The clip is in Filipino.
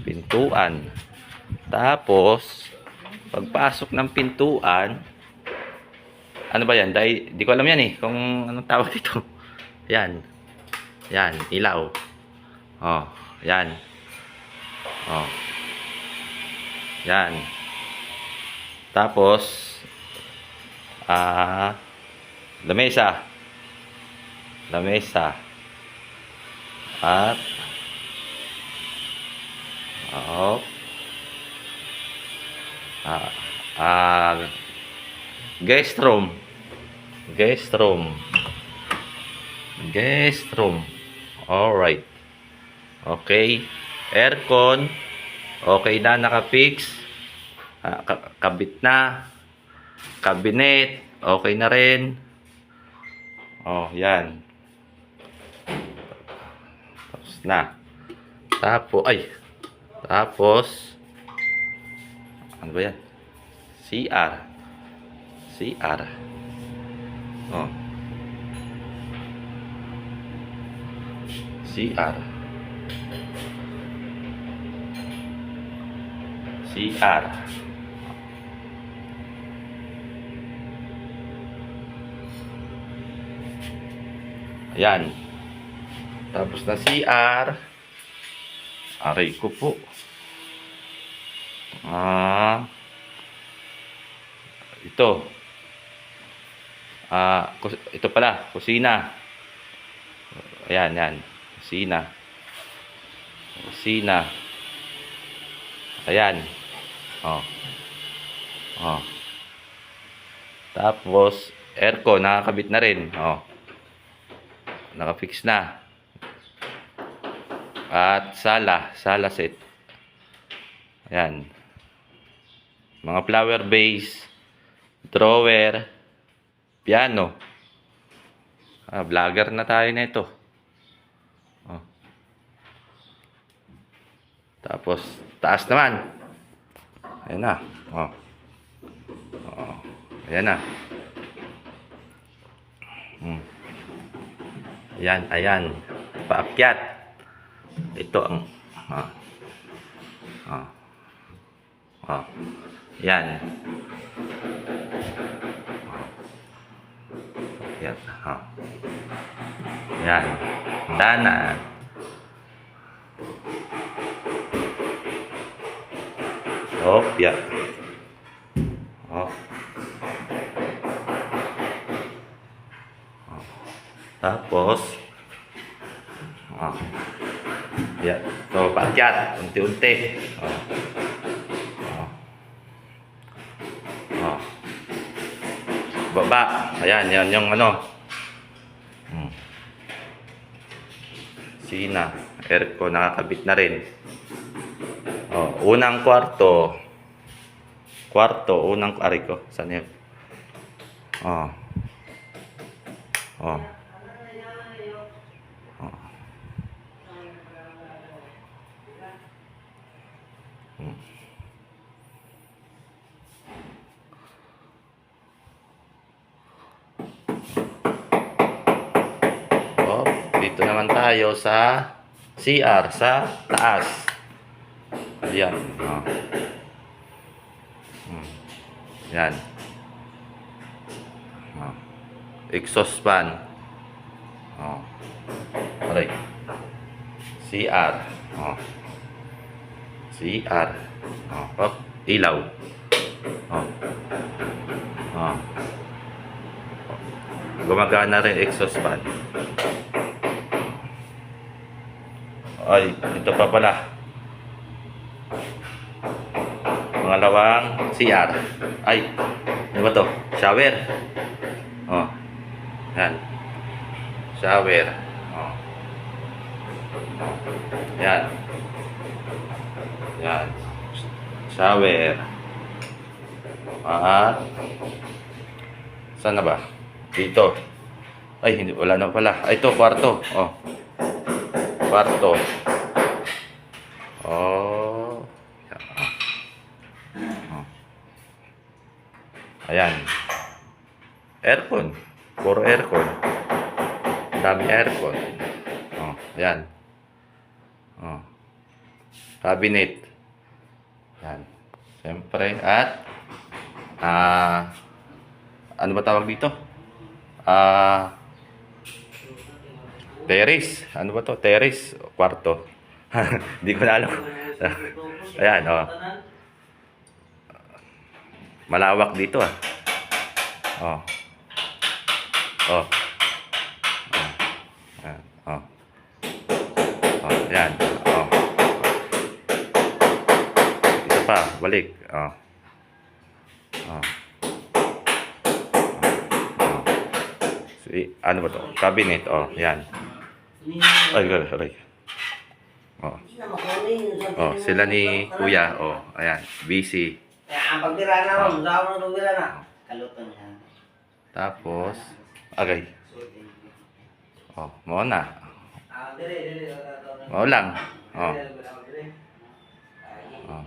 Pintuan. Tapos, pagpasok ng pintuan, ano ba yan? Dahil, di ko alam yan eh, kung anong tawag dito. Yan. Yan, ilaw. Oh, yan. Oh. Yan. Tapos, lamesa. Lamesa. At, oh, guest room. Guest room. Guest room. Alright. Okay. Aircon. Okay na, nakafix. Kabit na. Cabinet. Okay na rin. Oh, yan. Tapos na. Tapos, ano ba yan? CR. CR. Oh. CR. CR. Ayan. Tapos na CR. Aray ko po. Ito. Ito pala, kusina. Ayan, yan. Kusina. Kusina. Ayan. Oh. Oh. Tapos, aircon, nakakabit na rin. Oh. Nakafix na. At sala set. Ayan. Mga flower vase, drawer, piano. Vlogger na tayo nito. Oh. Tapos, taas naman. Ayan na. Oh. Oh. Ayan na. Ayan. Paakyat. Ito ang yan. Yan. Yan. Dana. Yan. Tapos, yan. So, paakyat. Unti-unti. Baba. Ayan, yan yung ano. Sina. Aircon, nakakabit na rin. Unang kwarto. Aray ko. Saan yun? Dito naman tayo sa CR, sa taas. Ayan. Yan. Exhaust fan. Aray. CR. CR. Ilaw. Gumagana rin exhaust fan. Ay, ito pa pala. Pangalawang CR. Ay, ano ba to? Shower. Yan. Shower. Yan. Yan. Shower. Saan na ba? Dito. Ay, hindi, wala na pala. Ay, ito, kwarto. Kwarto. Ayan. Aircon. Puro aircon. Dami aircon. Ayan. cabinet. Yan. Siyempre, at ano ba tawag dito? Terrace. Ano ba to? Terrace. Kwarto. Hindi ko na alam. Ayan, oh. Malawak dito, ah. Oh. Oh. Ayan. Oh. Oh. Ayan. Oh. Ito pa. Balik. Oh. Oh. Oh. Ano ba to? Cabinet. Oh. Ayan. Ay, aray. Oh. Oh, sila ni Kuya. Oh, ayan. Busy. Ang pagbira na mo, sa mo pagbira na. Kalutan yan. Tapos, agay. Oh, mo na. Dire. Mo lang. Oh. Oh.